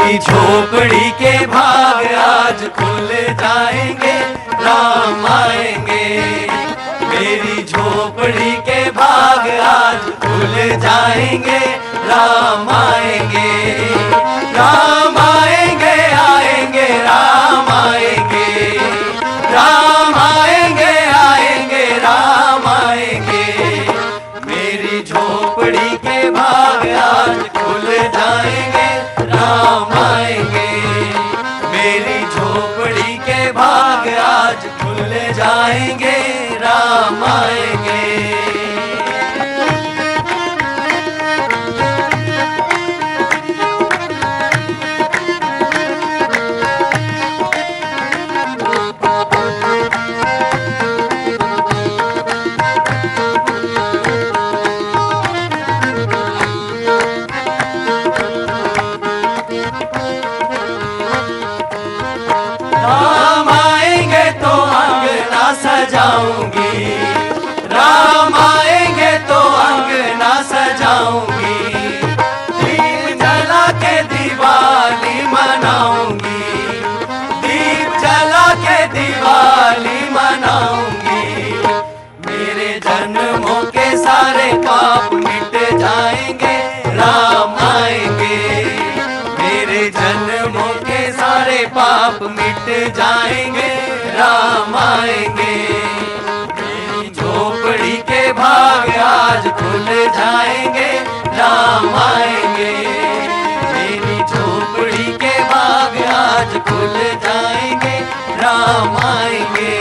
मेरी झोपड़ी के भाग आज खुल जाएंगे, राम आएंगे। मेरी झोपड़ी के भाग आज खुल जाएंगे, राम आएंगे। राम आएंगे, आएंगे, राम आएंगे। राम आएंगे, आएंगे, राम आएंगे। मेरी झोपड़ी के भाग आज खुल जाएंगे, राम आएंगे। मेरी झोपड़ी के भाग आज खुल जाएंगे, राम आएंगे। राम आएंगे तो अंगना सजाऊंगी, राम आएंगे तो अंगना सजाऊंगी। दीप जला के दिवाली मनाऊंगी, दीप जला के दिवाली मनाऊंगी। मेरे जन्मों के सारे पाप मिट जाएंगे, राम आएंगे। मेरे जन्मों के सारे पाप मिट जाएंगे, राम आएंगे। मेरी झोपड़ी के भाग आज खुल जाएंगे, राम आएंगे। मेरी झोपड़ी के भाग आज खुल जाएंगे, राम आएंगे।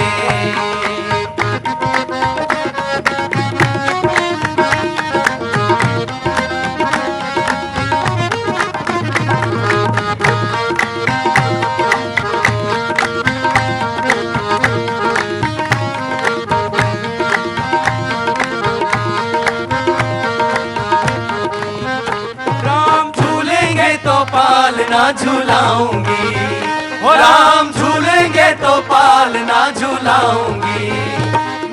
पालना झूलाऊंगी, हो राम झूलेंगे तो पालना झूलाऊंगी।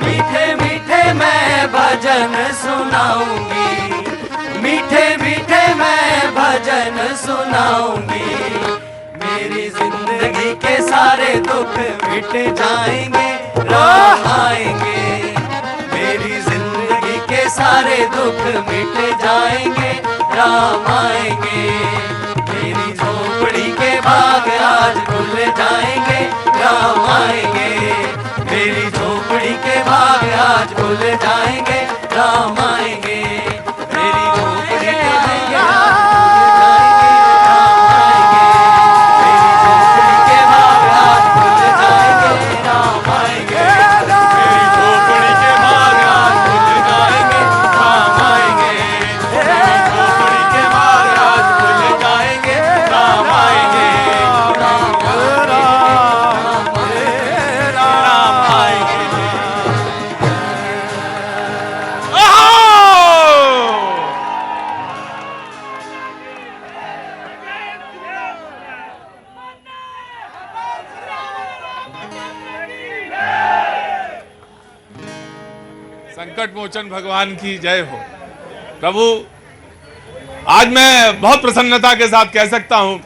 मीठे मीठे मैं भजन सुनाऊंगी, मीठे मीठे मैं भजन सुनाऊंगी। मेरी जिंदगी के सारे दुख मिट जाएंगे, राम आएंगे। मेरी जिंदगी के सारे दुख मिट जाएंगे, राम आएंगे। मेरी झोपड़ी के भाग आज खुल जाएंगे, राम आएंगे। मेरी झोपड़ी के भाग आज खुल जाएंगे, राम आएंगे। मेरी झोपड़ी के भाग आज खुल जाएंगे, राम आएंगे। मेरी झोपड़ी के भाग आज खुल जाएंगे, राम आएंगे। मेरी झोपड़ी के भाग आज खुल जाएंगे, राम आएंगे। संकट मोचन भगवान की जय हो। प्रभु, आज मैं बहुत प्रसन्नता के साथ कह सकता हूं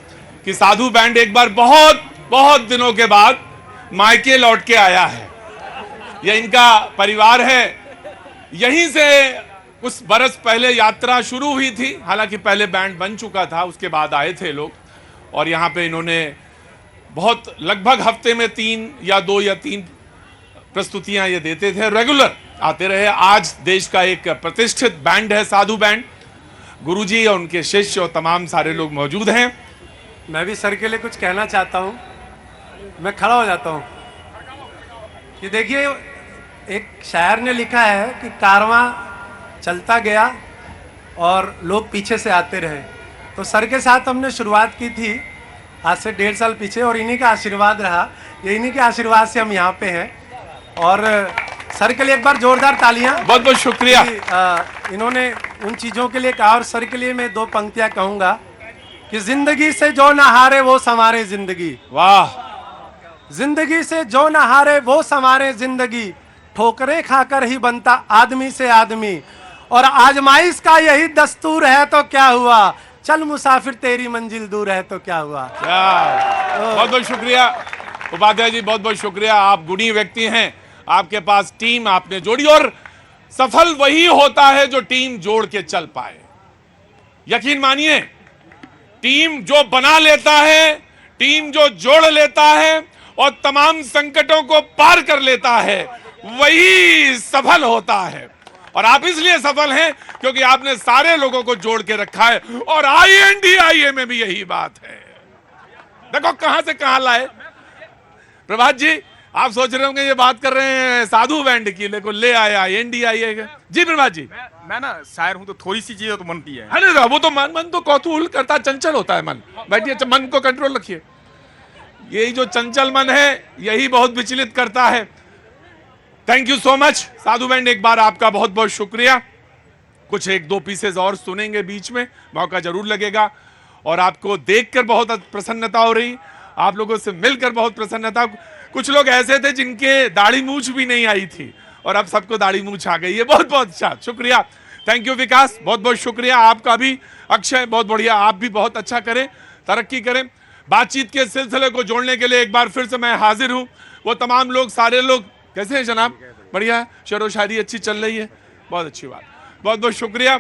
कि साधु बैंड एक बार बहुत बहुत दिनों के बाद मायके लौट के आया है। यह इनका परिवार है। यहीं से कुछ बरस पहले यात्रा शुरू हुई थी। हालांकि पहले बैंड बन चुका था, उसके बाद आए थे लोग और यहाँ पे इन्होंने बहुत लगभग हफ्ते में 3 या 2 या 3 प्रस्तुतियां ये देते थे, रेगुलर आते रहे। आज देश का एक प्रतिष्ठित बैंड है साधु बैंड। गुरुजी और उनके शिष्य और तमाम सारे लोग मौजूद हैं। मैं भी सर के लिए कुछ कहना चाहता हूं। मैं खड़ा हो जाता हूं कि देखिए, एक शायर ने लिखा है कि कारवां चलता गया और लोग पीछे से आते रहे। तो सर के साथ हमने शुरुआत की थी आज से 1.5 साल पीछे और इन्हीं का आशीर्वाद रहा। ये इन्हीं के आशीर्वाद से हम यहाँ पे हैं। और सर के लिए एक बार जोरदार तालियां। बहुत बहुत शुक्रिया। इन्होंने उन चीज़ों के लिए कहा और सर के लिए मैं 2 पंक्तियां कहूँगा कि जिंदगी से जो न हारे वो संवारे जिंदगी। वाह। जिंदगी से जो न हारे वो संवारे जिंदगी, ठोकरें खाकर ही बनता आदमी से आदमी। और आजमाइश का यही दस्तूर है तो क्या हुआ, चल मुसाफिर तेरी मंजिल दूर है तो क्या हुआ। बहुत बहुत शुक्रिया उपाध्याय जी, बहुत बहुत शुक्रिया। आप गुणी व्यक्ति हैं, आपके पास टीम आपने जोड़ी, और सफल वही होता है जो टीम जोड़ के चल पाए। यकीन मानिए, टीम जो बना लेता है, टीम जो जोड़ लेता है और तमाम संकटों को पार कर लेता है, वही सफल होता है। और आप इसलिए सफल हैं क्योंकि आपने सारे लोगों को जोड़ के रखा है, और INDIA में भी यही बात है। देखो कहां से कहां लाए। प्रभात जी, आप सोच रहे होंगे ये बात कर रहे हैं साधु बैंड की, लेकिन ले आया INDIA का। जी प्रभात जी, मैं ना शायर हूं तो थोड़ी सी चीजें तो बनती है। अरे वो तो मन तो कौतूहल करता, चंचल होता है मन। बैठिए, मन को कंट्रोल रखिए। यही जो चंचल मन है यही बहुत विचलित करता है। Thank you so much Sadhu band, एक बार आपका बहुत बहुत शुक्रिया। कुछ एक दो पीसेज और सुनेंगे बीच में, मौका जरूर लगेगा। और आपको देखकर बहुत प्रसन्नता हो रही, आप लोगों से मिलकर बहुत प्रसन्नता। कुछ लोग ऐसे थे जिनके दाढ़ी मूछ भी नहीं आई थी, और अब सबको दाढ़ी मूछ आ गई है। बहुत बहुत अच्छा, शुक्रिया। थैंक यू विकास, बहुत बहुत शुक्रिया आपका भी। अक्षय, बहुत बढ़िया, आप भी बहुत अच्छा करें, तरक्की करें। बातचीत के सिलसिले को जोड़ने के लिए एक बार फिर से मैं हाजिर हूं। वो तमाम लोग, सारे लोग कैसे हैं जनाब? बढ़िया है, शेरो शायरी अच्छी चल रही है, बहुत अच्छी बात, बहुत बहुत शुक्रिया।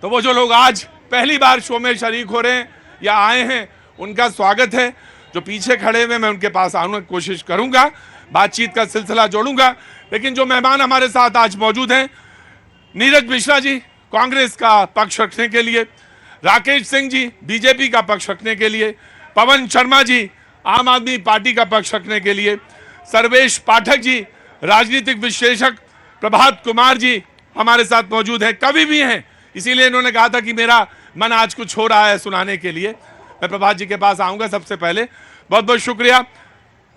तो वो जो लोग आज पहली बार शो में शरीक हो रहे हैं या आए हैं, उनका स्वागत है। जो पीछे खड़े हुए, मैं उनके पास आने की कोशिश करूंगा, बातचीत का सिलसिला जोड़ूंगा। लेकिन जो मेहमान हमारे साथ आज मौजूद हैं, नीरज मिश्रा जी कांग्रेस का पक्ष रखने के लिए, राकेश सिंह जी बीजेपी का पक्ष रखने के लिए, पवन शर्मा जी आम आदमी पार्टी का पक्ष रखने के लिए, सर्वेश पाठक जी राजनीतिक विश्लेषक, प्रभात कुमार जी हमारे साथ मौजूद हैं, कवि भी हैं, इसीलिए इन्होंने कहा था कि मेरा मन आज कुछ हो रहा है सुनाने के लिए। मैं प्रभात जी के पास आऊंगा सबसे पहले, बहुत बहुत शुक्रिया।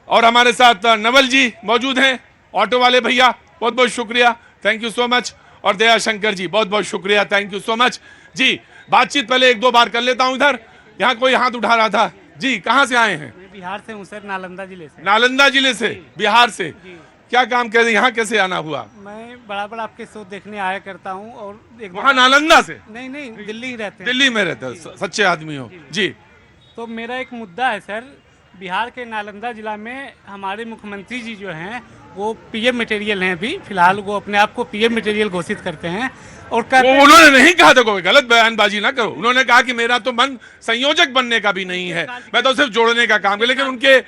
और हमारे साथ नवल जी मौजूद हैं, ऑटो वाले भैया, बहुत बहुत शुक्रिया, थैंक यू सो मच। और दया शंकर जी, बहुत बहुत शुक्रिया, थैंक यू सो मच जी। बातचीत पहले एक दो बार कर लेता हूं। इधर यहाँ कोई हाथ उठा रहा था जी, कहाँ से आए हैं? बिहार से हूँ सर, नालंदा जिले से। नालंदा जिले से, बिहार से। क्या काम कर, यहाँ कैसे आना हुआ? मैं बराबर आपके शो देखने आया करता हूँ। और वहाँ नालंदा से? नहीं, दिल्ली ही रहते हैं। दिल्ली में रहते हैं, सच्चे आदमी हो जी। तो मेरा एक मुद्दा है सर, बिहार के नालंदा जिला में हमारे मुख्यमंत्री जी जो हैं वो PM मटेरियल हैं। अभी फिलहाल वो अपने आप को PM मटेरियल घोषित करते हैं और उन्होंने नहीं कहा था, कोई गलत बयानबाजी ना करो। उन्होंने कहा कि मेरा तो मन संयोजक बनने का भी नहीं है, मैं तो सिर्फ जोड़ने का काम है। लेकिन उनके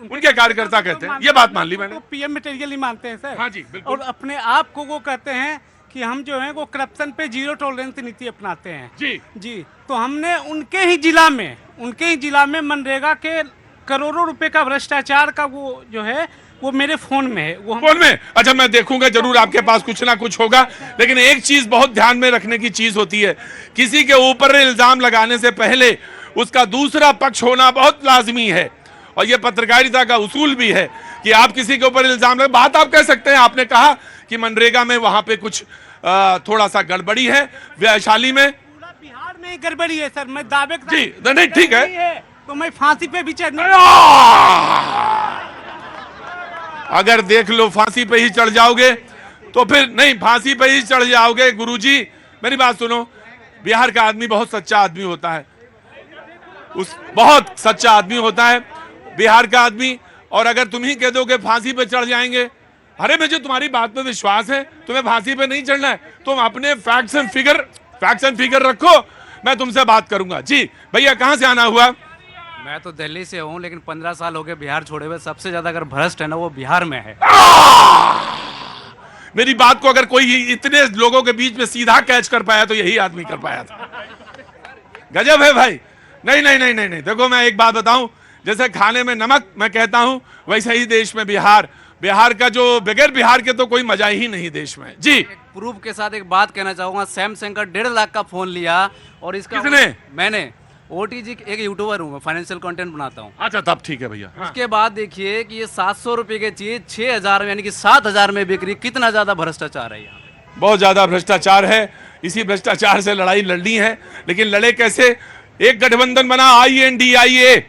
उनके कार्यकर्ता कहते हैं, ये बात मान ली मैंने। PM मटेरियल ही मानते हैं सर। हाँ जी, बिल्कुल। और अपने आप को वो कहते हैं कि हम जो है वो करप्शन पे जीरो टॉलरेंस नीति अपनाते हैं। जी। तो हमने उनके ही जिला में मनरेगा के करोड़ों रुपए का भ्रष्टाचार का वो जो है वो मेरे फोन में है। वो फोन में? अच्छा, मैं देखूंगा जरूर, आपके पास कुछ ना कुछ होगा। लेकिन एक चीज बहुत ध्यान में रखने की चीज होती है, किसी के ऊपर इल्जाम लगाने से पहले उसका दूसरा पक्ष होना बहुत लाजमी है। और ये पत्रकारिता का उसूल भी है कि आप किसी के ऊपर इल्जाम लगा, बात आप कह सकते हैं। आपने कहा कि मनरेगा में वहां पे कुछ थोड़ा सा गड़बड़ी है, वैशाली में, पूरा बिहार में गड़बड़ी है सर। मैं दावे जी, नहीं ठीक है, तो मैं फांसी पे भी चढ़, अगर देख लो फांसी पे ही चढ़ जाओगे तो फिर नहीं, फांसी पे ही चढ़ जाओगे। गुरुजी मेरी बात सुनो, बिहार का आदमी बहुत सच्चा आदमी होता है, बहुत सच्चा आदमी होता है बिहार का आदमी। और अगर तुम ही कह दो कि फांसी पे चढ़ जाएंगे, अरे मुझे तुम्हारी बात पे विश्वास है, तुम्हें फांसी पे नहीं चढ़ना है, तुम अपने फैक्ट्स एंड फिगर रखो, मैं तुमसे बात करूंगा। जी भैया, कहां से आना हुआ? मैं तो दिल्ली से हूँ, लेकिन 15 साल हो गए बिहार छोड़े हुए। सबसे ज्यादा अगर भ्रष्ट है ना वो बिहार में है। मेरी बात को अगर कोई इतने लोगों के बीच में सीधा कैच कर पाया तो यही आदमी कर पाया था। गजब है भाई। नहीं, देखो मैं एक बात बताऊं, जैसे खाने में नमक मैं कहता हूं, वैसे ही देश में बिहार का जो, बगैर बिहार के तो कोई मजा ही नहीं देश में। जी, प्रूफ के साथ एक बात कहना चाहूंगा, सैमसंग का 1.5 लाख का फोन लिया और इसका किसने? मैंने। OTG एक यूट्यूबर हूँ मैं, फाइनेंशियल कंटेंट बनाता हूँ। अच्छा, तब ठीक है भैया। उसके बाद देखिए कि ये 700 रुपए की चीज 6000 में यानी कि 7000 में बिक रही। कितना ज्यादा भ्रष्टाचार है यहाँ, बहुत ज्यादा भ्रष्टाचार है। इसी भ्रष्टाचार से लड़ाई लड़नी है, लेकिन लड़े कैसे? एक गठबंधन बना INDIA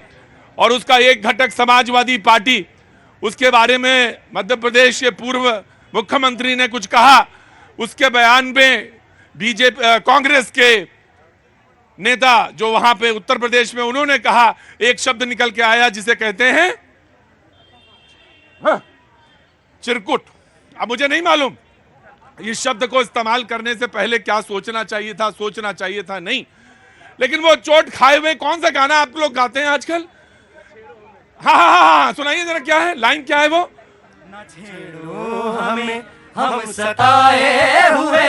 और उसका एक घटक समाजवादी पार्टी। उसके बारे में मध्य प्रदेश के पूर्व मुख्यमंत्री ने कुछ कहा, उसके बयान में कांग्रेस के नेता जो वहां पे उत्तर प्रदेश में, उन्होंने कहा, एक शब्द निकल के आया जिसे कहते हैं चिरकुट। अब मुझे नहीं मालूम इस शब्द को इस्तेमाल करने से पहले क्या सोचना चाहिए था नहीं, लेकिन वो चोट खाए हुए कौन सा गाना आप लोग गाते हैं आजकल? हाँ, सुनाइए जरा, क्या है लाइन, क्या है वो? न छेड़ो हमें, हम सताए हुए,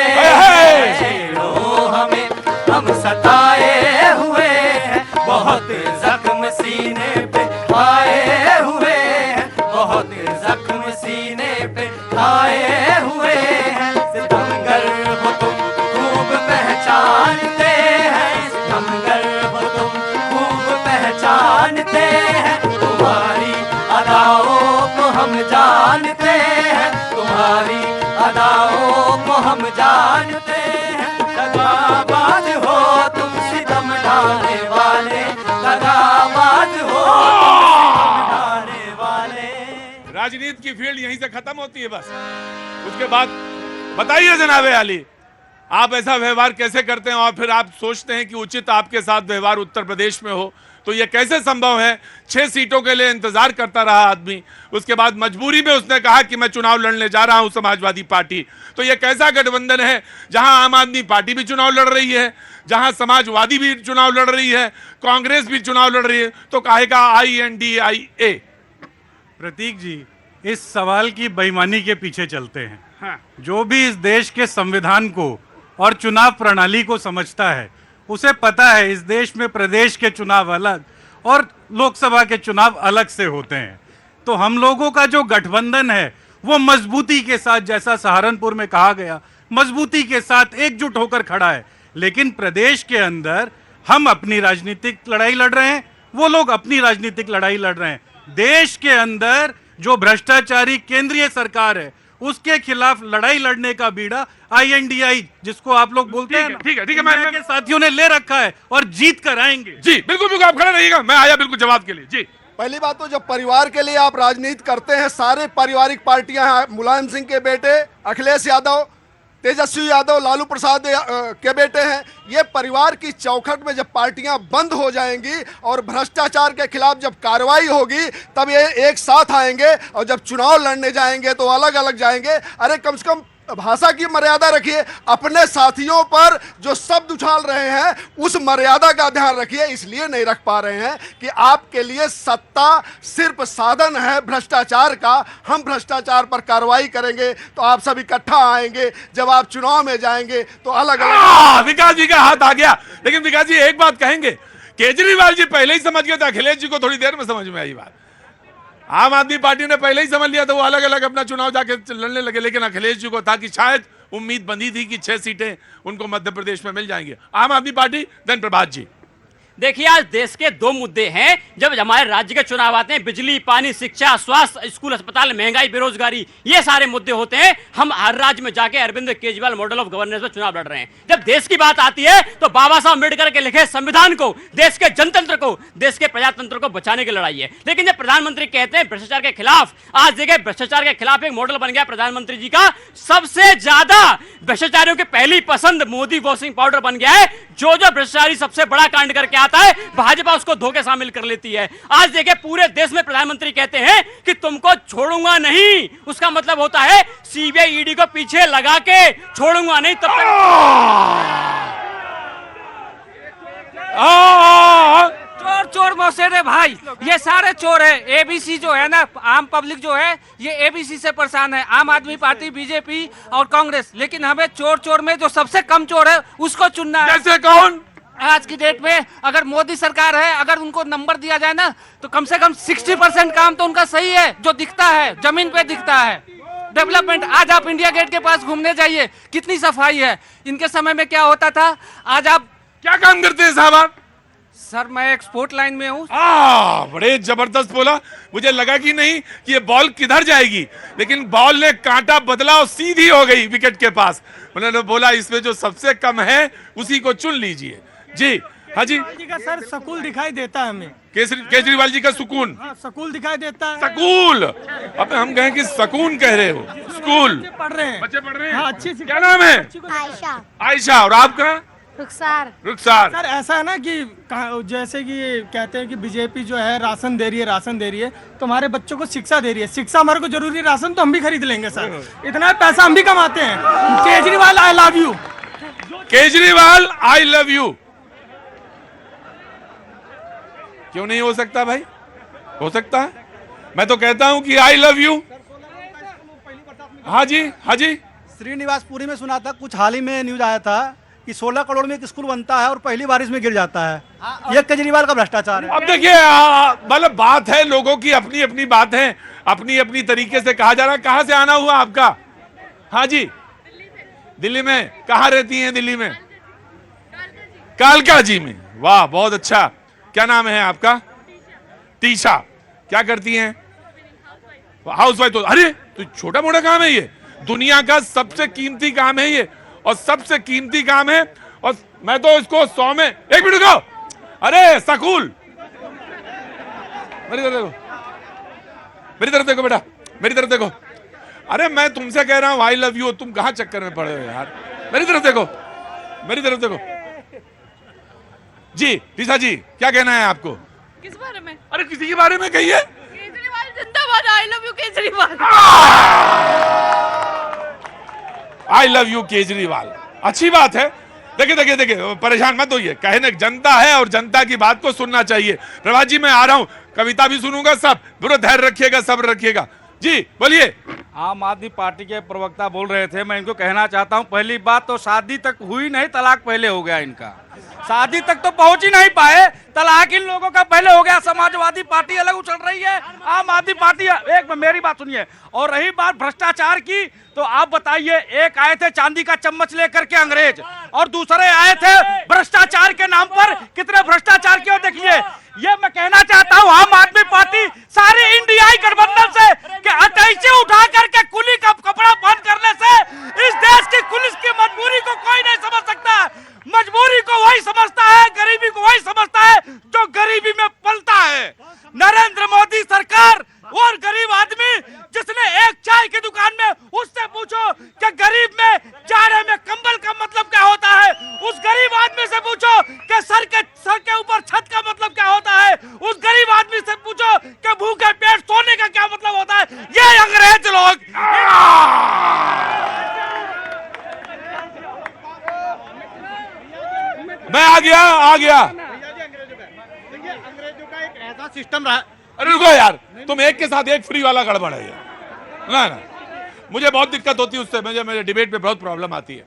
छेड़ो हमें, हम सताए हुए हैं, बहुत जख्म सीने पे आए हुए हैं, बहुत जख्म सीने पे आए हुए हैं। सितमगर हो तुम खूब पहचानते हैं, सितमगर हो तुम खूब पहचानते हैं, तुम्हारी अदाओं को हम जानते हैं, तुम्हारी अदाओं को हम जानते हैं। दगाबाज हो तुम सितम ढाने वाले, दगाबाज हो तुम सितम ढाने वाले। राजनीति की फील्ड यहीं से खत्म होती है बस। उसके बाद बताइए जनाबे आली, आप ऐसा व्यवहार कैसे करते हैं और फिर आप सोचते हैं कि उचित आपके साथ व्यवहार उत्तर प्रदेश में हो? तो यह कैसे संभव है? 6 सीटों के लिए इंतजार करता रहा आदमी, उसके बाद मजबूरी में उसने कहा कि मैं चुनाव लड़ने जा रहा हूं समाजवादी पार्टी। तो यह कैसा गठबंधन है जहां आम आदमी पार्टी भी चुनाव लड़ रही है, जहां समाजवादी भी चुनाव लड़ रही है, कांग्रेस भी चुनाव लड़ रही है, तो कहेगा INDIA? प्रतीक जी, इस सवाल की बेईमानी के पीछे चलते हैं। जो भी इस देश के संविधान को और चुनाव प्रणाली को समझता है उसे पता है इस देश में प्रदेश के चुनाव अलग और लोकसभा के चुनाव अलग से होते हैं। तो हम लोगों का जो गठबंधन है वो मजबूती के साथ, जैसा सहारनपुर में कहा गया, मजबूती के साथ एकजुट होकर खड़ा है। लेकिन प्रदेश के अंदर हम अपनी राजनीतिक लड़ाई लड़ रहे हैं, वो लोग अपनी राजनीतिक लड़ाई लड़ रहे हैं। देश के अंदर जो भ्रष्टाचारी केंद्रीय सरकार है उसके खिलाफ लड़ाई लड़ने का बीड़ा INDI, जिसको आप लोग बोलते हैं, ठीक है, मैं के साथियों ने ले रखा है और जीत कर आएंगे। जी बिल्कुल, आप खड़े रहिएगा, मैं आया बिल्कुल जवाब के लिए। जी, पहली बात तो जब परिवार के लिए आप राजनीति करते हैं, सारे पारिवारिक पार्टियां हैं, मुलायम सिंह के बेटे अखिलेश यादव, तेजस्वी यादव लालू प्रसाद के बेटे हैं। ये परिवार की चौखट में जब पार्टियां बंद हो जाएंगी और भ्रष्टाचार के खिलाफ जब कार्रवाई होगी तब ये एक साथ आएंगे, और जब चुनाव लड़ने जाएंगे तो अलग अलग जाएंगे। अरे कम से कम भाषा की मर्यादा रखिए, अपने साथियों पर जो शब्द उछाल रहे हैं उस मर्यादा का ध्यान रखिए। इसलिए नहीं रख पा रहे हैं कि आपके लिए सत्ता सिर्फ साधन है भ्रष्टाचार का। हम भ्रष्टाचार पर कार्रवाई करेंगे तो आप सब इकट्ठा आएंगे, जब आप चुनाव में जाएंगे तो अलग अलग। विकास जी का हाथ आ गया। लेकिन विकास जी एक बात कहेंगे, केजरीवाल जी पहले ही समझ गए थे, अखिलेश जी को थोड़ी देर में समझ में आई बात। आम आदमी पार्टी ने पहले ही समझ लिया था, वो अलग अलग अपना चुनाव जाके लड़ने लगे। लेकिन अखिलेश जी को था कि शायद उम्मीद बंधी थी कि 6 सीटें उनको मध्य प्रदेश में मिल जाएंगी। आम आदमी पार्टी, धन प्रभात जी। देखिए, आज देश के 2 मुद्दे हैं जब हमारे राज्य के चुनाव आते हैं, बिजली, पानी, शिक्षा, स्वास्थ्य, स्कूल, अस्पताल, महंगाई, बेरोजगारी, ये सारे मुद्दे होते हैं। हम हर राज्य में जाके Arvind Kejriwal model of governance में चुनाव लड़ रहे हैं। जब देश की बात आती है तो बाबा साहब अम्बेडकर के लिखे संविधान को, देश के जनतंत्र को, देश के प्रजातंत्र को बचाने की लड़ाई है। लेकिन जब प्रधानमंत्री कहते हैं भ्रष्टाचार के खिलाफ, आज देखिए भ्रष्टाचार के खिलाफ एक मॉडल बन गया प्रधानमंत्री जी का। सबसे ज्यादा भ्रष्टाचारियों की पहली पसंद मोदी वॉशिंग पाउडर बन गया है। जो भ्रष्टाचारी सबसे बड़ा कांड करके आता है, भाजपा उसको धोखे शामिल कर लेती है। आज देखिए पूरे देश में प्रधानमंत्री कहते हैं कि तुमको छोड़ूंगा नहीं, उसका मतलब होता है CBI ED को पीछे लगा के छोड़ूंगा नहीं। तब चोर चोर मौसेरे भाई, ये सारे चोर है। ABC जो है ना, आम पब्लिक जो है, ये ABC से परेशान है, आम आदमी पार्टी, BJP और कांग्रेस। लेकिन हमें चोर चोर में जो सबसे कम चोर है उसको चुनना है। जैसे कौन? आज की डेट में अगर मोदी सरकार है, अगर उनको नंबर दिया जाए ना तो कम से कम 60% काम तो उनका सही है, जो दिखता है, जमीन पे दिखता है। डेवलपमेंट, आज आप इंडिया गेट के पास घूमने जाइए, कितनी सफाई है। इनके समय में क्या होता था? आज आप क्या काम करते हैं साहब आप? सर, मैं एक्सपोर्ट लाइन में हूँ। बड़े जबरदस्त बोला। मुझे लगा कि नहीं कि ये बॉल किधर जाएगी, लेकिन बॉल ने कांटा बदला और सीधी हो गई विकेट के पास। उन्होंने बोला इसमें जो सबसे कम है उसी को चुन लीजिए। जी हाँ जी का सर सकूल दिखाई देता है हमें। केजरीवाल जी का सुकून, सकूल दिखाई देता है। सकूल, अब हम कहें कि सकून कह रहे हो। स्कूल पढ़ रहे हैं, बच्चे पढ़ रहे हैं। हाँ, अच्छी। क्या नाम है? आयशा। आयशा। और आपका? रुखसार। रुखसार। सर ऐसा है ना कि जैसे कि कहते हैं कि बीजेपी जो है राशन दे रही है तो हमारे बच्चों को शिक्षा दे रही है। शिक्षा हमारे को जरूरी, राशन तो हम भी खरीद लेंगे सर, इतना पैसा हम भी कमाते हैं। Kejriwal I love you. Kejriwal I love you. क्यों नहीं हो सकता भाई? हो सकता है। मैं तो कहता हूं कि आई लव यू। हाँ जी, हाँ जी। श्रीनिवासपुरी में सुना था, कुछ हाल ही में न्यूज आया था कि 16 करोड़ में एक स्कूल बनता है और पहली बारिश में गिर जाता है। ये केजरीवाल का भ्रष्टाचार है। अब देखिए, मतलब बात है, लोगों की अपनी अपनी बात है, अपनी अपनी तरीके से कहा जा रहा है। कहां से आना हुआ आपका? हाँ जी, दिल्ली में। कहाँ रहती हैं दिल्ली में? कालका जी में। वाह, बहुत अच्छा। क्या नाम है आपका? तीशा। क्या करती हैं? House wife. तो अरे तो छोटा मोटा काम है ये, दुनिया का सबसे कीमती काम है ये, और सबसे कीमती काम है। और मैं तो इसको 100 में, एक मिनट रुको। अरे सकूल, मेरी तरफ देखो, मेरी तरफ देखो बेटा, मेरी तरफ देखो। अरे मैं तुमसे कह रहा हूं आई लव यू, तुम कहां चक्कर में पड़े हो यार? मेरी तरफ देखो, मेरी तरफ देखो। जी तीसा जी, क्या कहना है आपको? किस बारे में? अरे किसी के बारे में कहिए। केजरीवाल जिंदाबाद। I love you Kejriwal. I love you Kejriwal, अच्छी बात है। देखिए देखिए देखिए, परेशान मत होइए, कहने जनता है और जनता की बात को सुनना चाहिए। प्रभात जी मैं आ रहा हूं, कविता भी सुनूंगा, सब पूरा धैर्य रखिएगा, सब्र रखिएगा। जी बोलिए। आम आदमी पार्टी के प्रवक्ता बोल रहे थे, मैं इनको कहना चाहता हूं, पहली बात तो शादी तक हुई नहीं, तलाक पहले हो गया इनका। शादी तक तो पहुंच ही नहीं पाए, तलाक इन लोगों का पहले हो गया। समाजवादी पार्टी अलग उछल रही है, आम आदमी पार्टी एक। मेरी बात सुनिए। और रही बात भ्रष्टाचार की, तो आप बताइए, एक आए थे चांदी का चम्मच लेकर के अंग्रेज, और दूसरे आए थे भ्रष्टाचार के नाम पर। कितने भ्रष्टाचार किए देखिए। ये मैं कहना चाहता हूं, आम आदमी पार्टी सारे इंडियाई गठबंधन से कि अटैची उठा करके कुली का कपड़ा बंद करने से इस देश की पुलिस की मजबूरी को कोई नहीं समझ सकता। मजबूरी को वही समझता है, गरीबी को वही समझता है जो गरीबी में पलता है। नरेंद्र मोदी सरकार और गरीब आदमी जिसने एक चाय की दुकान में, उससे पूछो कि गरीब में जाड़े में कंबल का मतलब क्या होता है। उस गरीब आदमी से पूछो कि सर के ऊपर छत का मतलब क्या होता है। उस गरीब आदमी से पूछो कि भूखे पेट सोने का क्या मतलब होता है। ये अंग्रेज लोग। मैं आ गया। अंग्रेजों का एक ऐसा सिस्टम रहा। अरे रुको यार, तुम एक के साथ एक फ्री वाला गड़बड़ है ना। मुझे बहुत दिक्कत होती है उससे, मेरे डिबेट पे बहुत प्रॉब्लम आती है।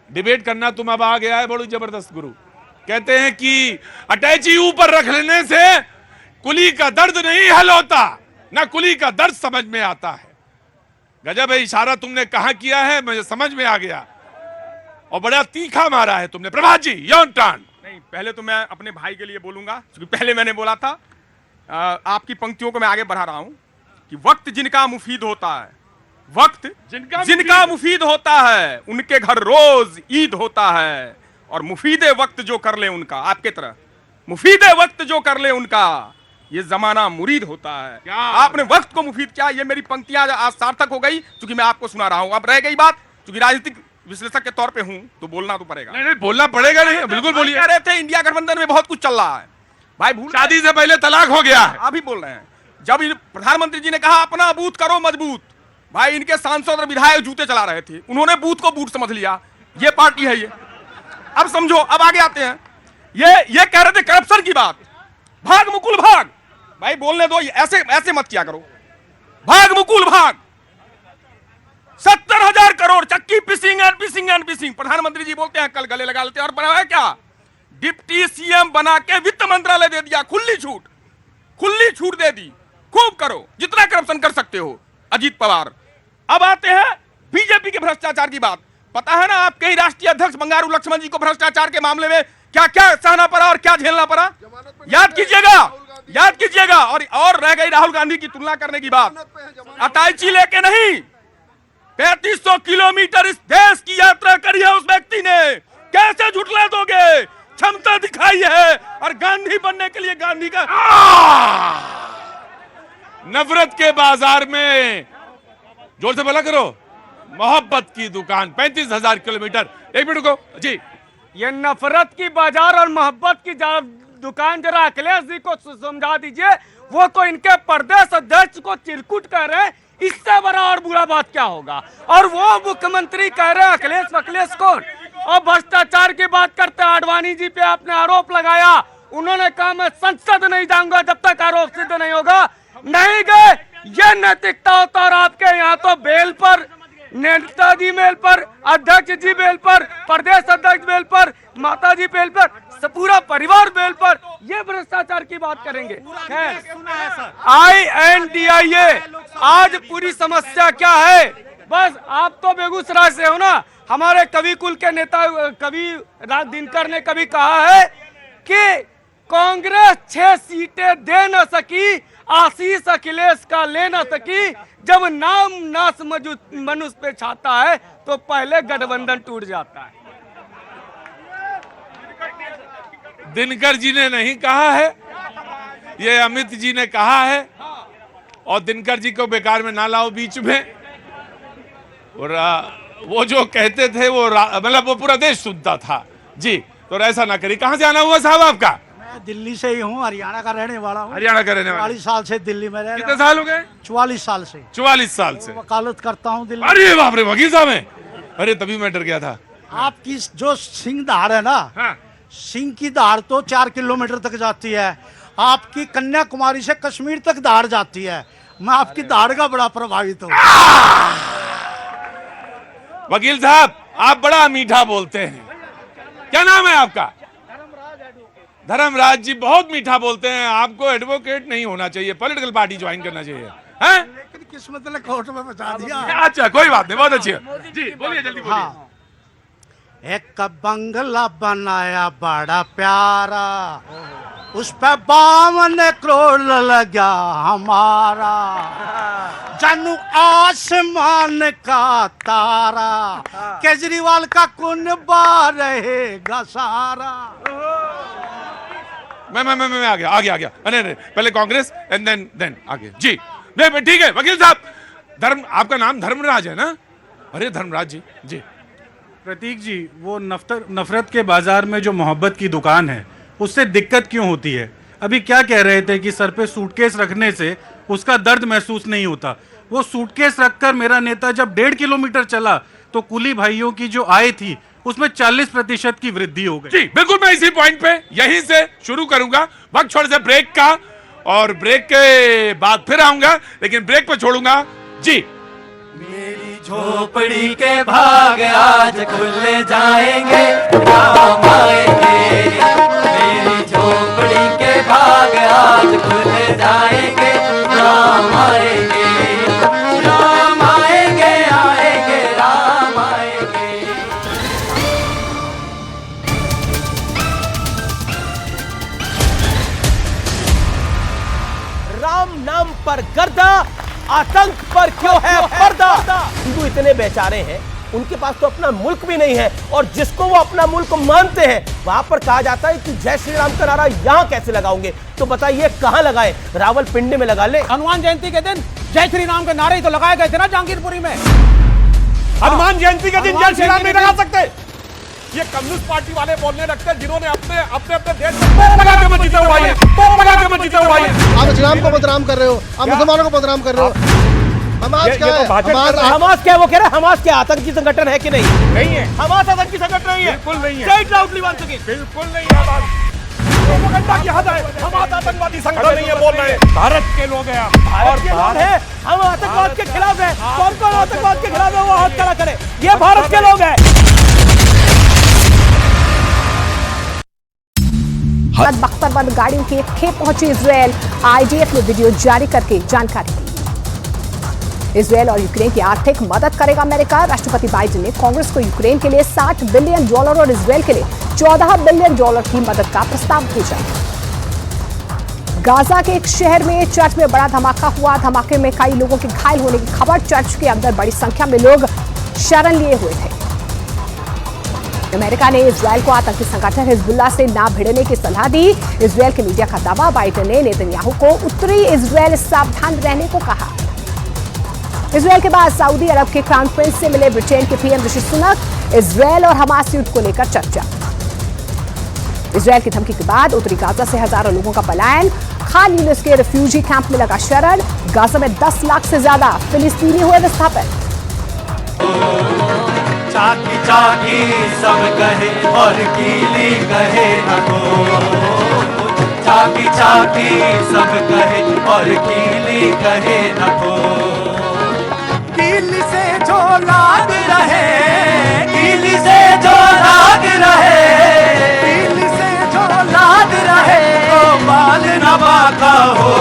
डिबेट करना तुम अब आ गया है बड़ी जबरदस्त गुरु। कहते हैं कि अटैची ऊपर रख लेने से कुली का दर्द नहीं हल होता, ना कुली का दर्द समझ में आता है। गजब है, इशारा तुमने कहां किया है मुझे समझ में आ गया, और बड़ा तीखा मारा है तुमने। प्रभात जी, योन टर्न। नहीं, पहले तो मैं अपने भाई के लिए बोलूंगा, क्योंकि पहले मैंने बोला था। आपकी पंक्तियों को मैं आगे बढ़ा रहा हूं कि वक्त जिनका मुफीद होता है, वक्त जिनका मुफीद होता है, उनके घर रोज ईद होता है। और मुफीदे वक्त जो कर ले उनका, आपके तरह मुफीदे वक्त जो कर ले उनका, ये जमाना मुरीद होता है। आपने वक्त को मुफीद किया। ये मेरी पंक्तियां आज सार्थक हो गई, क्योंकि मैं आपको सुना रहा हूं। अब रह गई बात, क्योंकि राजनीतिक विश्लेषक के तौर पे हूं तो बोलना तो पड़ेगा। नहीं बोलना पड़ेगा, नहीं बिल्कुल बोलिए। कह रहे थे इंडिया गठबंधन में बहुत कुछ चल रहा है भाई, भूल शादी से पहले तलाक हो गया है। अभी बोल रहे हैं। जब प्रधानमंत्री जी ने कहा अपना बूथ करो मजबूत, भाई इनके सांसद और विधायक जूते चला रहे थे, उन्होंने बूथ को बूट समझ लिया। ये पार्टी है ये। अब समझो, अब आगे आते हैं। ये कह रहे थे करप्शन की बात, भाग मुकुल भाग। भाई बोलने दो, ऐसे मत किया करो। भाग मुकुल भाग। 70,000 करोड़ चक्की पिसिंग एंड पिसिंग। प्रधानमंत्री जी बोलते हैं कल गले लगा लेते हैं। और बनाया क्या? डिप्टी सीएम बना के वित्त मंत्रालय दे दिया। खुली छूट दे दी। खूब करो, जितना करप्शन कर सकते हो। अजीत पवार। अब आते हैं बीजेपी के भ्रष्टाचार की बात। पता है ना आपके ही राष्ट्रीय अध्यक्ष बंगारू लक्ष्मण जी को भ्रष्टाचार के मामले में क्या क्या सहना पड़ा और क्या झेलना पड़ा। याद कीजिएगा। और रह गई राहुल गांधी की तुलना करने की बात। अटैची लेके नहीं, 3500 किलोमीटर इस देश की यात्रा करी है उस व्यक्ति ने। कैसे झुठला दोगे? क्षमता दिखाई है। और गांधी बनने के लिए गांधी का नफरत के बाजार में, जोर से बोला करो, मोहब्बत की दुकान। 35,000 किलोमीटर। एक मिनट रुको जी, ये नफरत की बाजार और मोहब्बत की दुकान जरा अखिलेश जी को समझा दीजिए। वो तो इनके प्रदेश अध्यक्ष को चिरकुट कह रहे हैं, इससे बड़ा और बुरा बात क्या होगा। और वो मुख्यमंत्री कह रहे हैं अखिलेश कौन। और भ्रष्टाचार की बात करते हैं, आडवाणी जी पे आपने आरोप लगाया, उन्होंने कहा मैं संसद नहीं जाऊंगा जब तक आरोप सिद्ध नहीं होगा। नहीं गए, ये नैतिकता होता। और आपके यहाँ तो बेल पर, नेताजी बेल पर, अध्यक्ष जी बेल पर, प्रदेश अध्यक्ष बेल पर, माता जी बेल पर, पूरा परिवार बेल पर, ये भ्रष्टाचार की बात करेंगे। INDIA आज पूरी समस्या क्या है? बस आप तो बेगूसराय से हो ना। हमारे कवि कुल के नेता कवि राज दिनकर ने कभी कहा है कि कांग्रेस 6 सीटें दे न सकी, आशीष अखिलेश का ले न सकी। जब नाम नास मनुष्य पे छाता है तो पहले गठबंधन टूट जाता है। दिनकर जी ने नहीं कहा है, ये अमित जी ने कहा है। और दिनकर जी को बेकार में ना लाओ बीच में। और वो जो कहते थे वो मतलब वो पूरा देश सुनता था जी। तो ऐसा ना करिए। कहाँ से आना हुआ साहब आपका? मैं दिल्ली से ही हूँ, हरियाणा का रहने वाला हूँ। हरियाणा का रहने वाला। 44 साल से दिल्ली में रह रहा हूं। कितने साल हो गए? 44 साल से। 44 साल से वकालत करता हूँ दिल्ली। अरे बाप रे, वकील साहब हैं। अरे तभी मैं डर गया था। आपकी जो सिंह दहाड़ है ना, हाँ। सिंह की दहाड़ तो 4 किलोमीटर तक जाती है। आपकी कन्याकुमारी से कश्मीर तक दहाड़ जाती है। मैं आपकी दहाड़ का बड़ा प्रभावित हूँ। वकील साहब आप बड़ा मीठा बोलते हैं। क्या नाम है आपका? धर्मराज जी बहुत मीठा बोलते हैं। आपको एडवोकेट नहीं होना चाहिए, पॉलिटिकल पार्टी ज्वाइन करना चाहिए। हैं? लेकिन किस्मत ने कोर्ट में बचा दिया। अच्छा कोई बात नहीं, बहुत अच्छी है जी। बोलिए जल्दी बोलिए। हाँ। एक बंगला बनाया बड़ा प्यारा, उस पे 52 करोड़ लगा हमारा, जानू आसमान का तारा, केजरीवाल का कुनबा रहेगा सारा। मैं आ गया। नहीं, पहले कांग्रेस एंड देन आगे जी। नहीं ठीक है वकील साहब। आपका नाम धर्मराज है ना? अरे धर्मराज जी। प्रतीक जी, वो नफरत के बाजार में जो मोहब्बत की दुकान है उससे दिक्कत क्यों होती है? अभी क्या कह रहे थे कि सर पे सूटकेस रखने से उसका दर्द महसूस नहीं होता। वो सूटकेस रखकर मेरा नेता जब 1.5 किलोमीटर चला तो कुली भाइयों की जो आय थी उसमें 40% की वृद्धि हो गई। जी बिल्कुल, मैं इसी पॉइंट पे यहीं से शुरू करूंगा। वक्त छोड़ से ब्रेक का, और ब्रेक के बाद फिर आऊंगा, लेकिन ब्रेक पे छोड़ूंगा जी। मेरी झोपड़ी के भाग आज खुल जाएंगे, राम आएंगे। मेरी झोपड़ी के भाग आज खुल जाएंगे, राम आएंगे। राम आएंगे, आएंगे, राम आएंगे। राम नाम पर गर्दा, आतंक पर क्यों है पर्दा। हिंदू इतने बेचारे हैं, उनके पास तो अपना मुल्क भी नहीं है, और जिसको वो अपना मुल्क मानते हैं वहां पर कहा जाता है कि जय श्री राम का नारा यहां कैसे लगाओगे। तो बताइए कहां लगाए? रावलपिंडी में लगा ले। हनुमान जयंती के दिन जय श्री राम के नारे तो लगाए गए थे ना जहांगीरपुरी में। हनुमान जयंती के दिन जय श्री राम नहीं लगा सकते। ये कम्युनिस्ट पार्टी वाले बोलने लगते हैं जिन्होंने अपने देश में लगा के मत जीते हुए हैं, लगा के मत जीते हुए हैं। आप इस्लाम को बदनाम कर रहे हो, आप मुसलमानों को बदनाम कर रहे हो। हमास क्या है? हमास क्या? वो कह रहे हैं हमास क्या आतंकी संगठन है कि नहीं? नहीं है। हमास आतंकी संगठन नहीं है। बिल्कुल नहीं है। Say it loudly once again. बिल्कुल नहीं है। प्रोपेगेंडा की हद है। हमास आतंकवादी संगठन नहीं है बोल रहे हैं। भारत के लोग हैं, भारत के लोग हैं। हम आतंकवाद के खिलाफ हैं। कौन आतंकवाद के खिलाफ है वो हाथ खड़ा करे। ये भारत के लोग हैं। बख्तरबंद गाड़ियों की एक खेप पहुंची इजरायल। आईडीएफ ने वीडियो जारी करके जानकारी दी। इजरायल और यूक्रेन की आर्थिक मदद करेगा अमेरिका। राष्ट्रपति बाइडेन ने कांग्रेस को यूक्रेन के लिए $60 बिलियन और इजरायल के लिए $14 बिलियन की मदद का प्रस्ताव भेजा। गाजा के एक शहर में चर्च में बड़ा धमाका हुआ। धमाके में कई लोगों के घायल होने की खबर। चर्च के अंदर बड़ी संख्या में लोग शरण लिए हुए थे। अमेरिका ने इजरायल को आतंकी संगठन हिजबुल्लाह से ना भिड़ने की सलाह दी। इजरायल के मीडिया का दावा। बाइडेन ने नेतन्याहू को उत्तरी इजरायल सावधान रहने को कहा। इजरायल के बाद सऊदी अरब के क्राउन प्रिंस से मिले ब्रिटेन के पीएम ऋषि सुनक। इजरायल और हमास युद्ध को लेकर चर्चा। इजरायल की धमकी के बाद उत्तरी गाजा से हजारों लोगों का पलायन। खान यूनिस के रिफ्यूजी कैंप में लगा शरण। गाजा में 10 लाख से ज्यादा फिलिस्तीनी हुए विस्थापित। चाकी चाकी सब कहे और कीली कहे न को, चाकी चाकी सब कहे और कीली कहे न को। कीली से जो लाग रहे, कीली से जो लाग रहे, कीली से जो लाग रहे, तो बाल न बाका हो।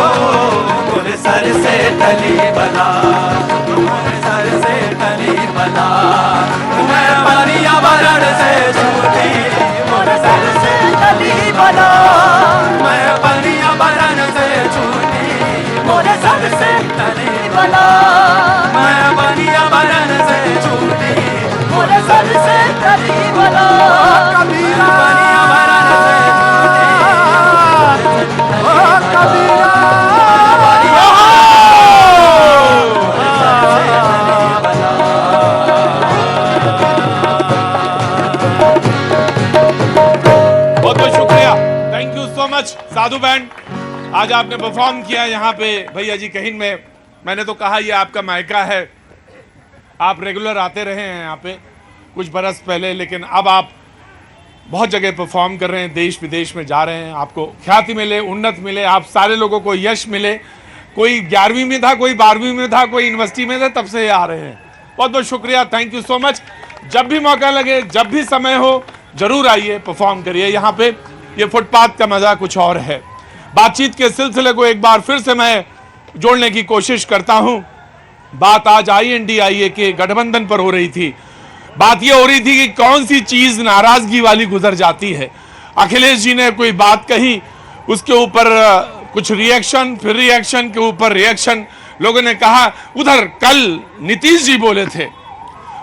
मुझे सर से टली बना, मुझे सर से टली बना, मैं पर्यावरण से छूटी, मुझे सर से टली बना, मैं पर्यावरण से छूटी, मुझे सर से टली बना, मैं पर्यावरण से छूटी, मुझे सर से टली बना, कबीरा पर्यावरण से छूटी, कबीरा साधु बैंड आज आपने परफॉर्म किया यहाँ पे भैया जी कहीं में। मैंने तो कहा ये आपका मायका है, आप रेगुलर आते रहे हैं यहाँ पे कुछ बरस पहले, लेकिन अब आप बहुत जगह परफॉर्म कर रहे हैं, देश विदेश में जा रहे हैं, आपको ख्याति मिले, उन्नत मिले, आप सारे लोगों को यश मिले। कोई 11वीं में था, कोई 12वीं में था, कोई यूनिवर्सिटी में था, तब से ये आ रहे हैं। बहुत बहुत शुक्रिया, थैंक यू सो मच। जब भी मौका लगे, जब भी समय हो, जरूर आइए, परफॉर्म करिए यहाँ पे। ये फुटपाथ का मजा कुछ और है। बातचीत के सिलसिले को एक बार फिर से मैं जोड़ने की कोशिश करता हूं। बात आज INDIA के गठबंधन पर हो रही थी। बात ये हो रही थी कि कौन सी चीज नाराजगी वाली गुजर जाती है। अखिलेश जी ने कोई बात कही, उसके ऊपर कुछ रिएक्शन, फिर रिएक्शन के ऊपर रिएक्शन। लोगों ने कहा उधर कल नीतीश जी बोले थे।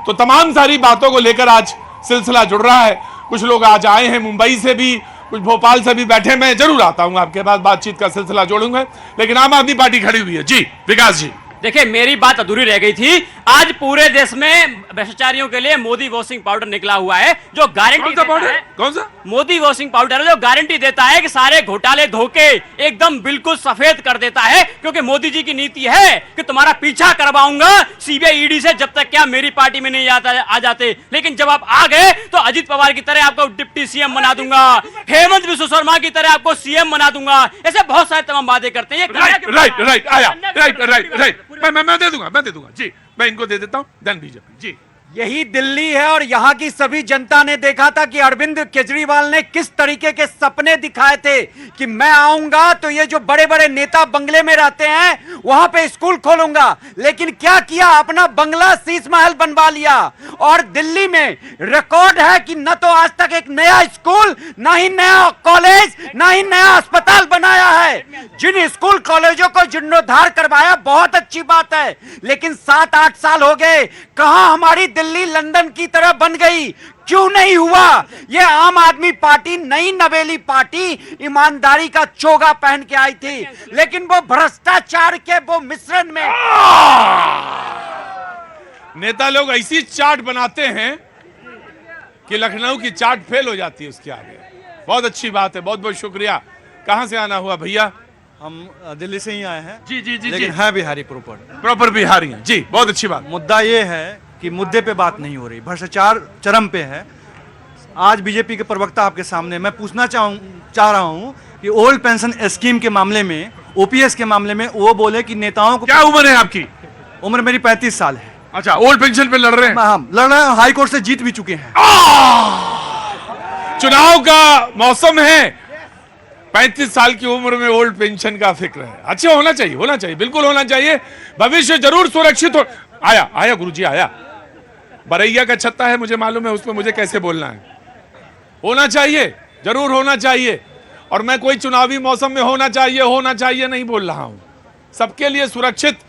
तो तमाम सारी बातों को लेकर आज सिलसिला जुड़ रहा है। कुछ लोग आज आए हैं मुंबई से भी, कुछ भोपाल से भी बैठे। मैं जरूर आता हूं आपके पास, बातचीत का सिलसिला जोड़ूंगा, लेकिन आम आदमी पार्टी खड़ी हुई है। जी विकास जी। देखिए मेरी बात अधूरी रह गई थी। आज पूरे देश में भ्रष्टाचारियों के लिए मोदी वॉशिंग पाउडर निकला हुआ है, जो गारंटी देता है। कौन सा मोदी वॉशिंग पाउडर है, जो गारंटी देता है कि सारे घोटाले धोखे एकदम बिल्कुल सफेद कर देता है। क्योंकि मोदी जी की नीति है कि तुम्हारा पीछा करवाऊंगा CBI ED से, जब तक क्या मेरी पार्टी में नहीं आ जाते। लेकिन जब आप आ गए तो अजित पवार की तरह आपको डिप्टी CM बना दूंगा, हेमंत बिश्व शर्मा की तरह आपको CM बना दूंगा। ऐसे बहुत सारे तमाम वादे करते हैं। राइट आया, राइट मैं दे दूंगा जी, मैं इनको दे देता हूं, धन बीजेपी जी। यही दिल्ली है और यहाँ की सभी जनता ने देखा था कि अरविंद केजरीवाल ने किस तरीके के सपने दिखाए थे कि मैं आऊंगा तो ये जो बड़े बड़े नेता बंगले में रहते हैं वहां पे स्कूल खोलूंगा। लेकिन क्या किया, अपना बंगला शीश महल बनवा लिया। और दिल्ली में रिकॉर्ड है कि न तो आज तक एक नया स्कूल, न ही नया कॉलेज, न ही नया अस्पताल बनाया है। जिन स्कूल कॉलेजों को जीर्णोद्धार करवाया बहुत अच्छी बात है, लेकिन 7-8 साल हो गए, कहां हमारी दिल्ली लंदन की तरह बन गई? क्यों नहीं हुआ? ये आम आदमी पार्टी, नई नवेली पार्टी ईमानदारी का चोगा पहन के आई थी, लेकिन वो भ्रष्टाचार के वो मिश्रण में नेता लोग ऐसी चाट बनाते हैं कि लखनऊ की चाट फेल हो जाती है उसके आगे। बहुत अच्छी बात है, बहुत बहुत शुक्रिया। कहां से आना हुआ भैया? हम दिल्ली से ही आए हैं। जी जी जी, लेकिन है बिहारी प्रॉपर बिहारी हैं जी। बहुत अच्छी बात। मुद्दा ये है कि मुद्दे पे बात नहीं हो रही, भ्रष्टाचार चरम पे है। आज बीजेपी के प्रवक्ता आपके सामने, मैं पूछना चाह रहा हूं कि ओल्ड पेंशन स्कीम के मामले में, OPS के मामले में वो बोले कि नेताओं को। क्या उम्र है आपकी? उम्र मेरी 35 साल है। अच्छा, ओल्ड पेंशन पे लड़ रहे हैं? हम लड़ रहे हैं, हाई कोर्ट से जीत भी चुके हैं। चुनाव का मौसम है, 35 साल की उम्र में ओल्ड पेंशन का फिक्र है। अच्छा, होना चाहिए, बिल्कुल होना चाहिए। भविष्य जरूर सुरक्षित हो। आया गुरुजी आया। बरैया का छत्ता है, मुझे मालूम है, उसमें मुझे कैसे बोलना है। होना चाहिए, जरूर होना चाहिए। और मैं कोई चुनावी मौसम में होना चाहिए नहीं बोल रहा हूं। सबके लिए सुरक्षित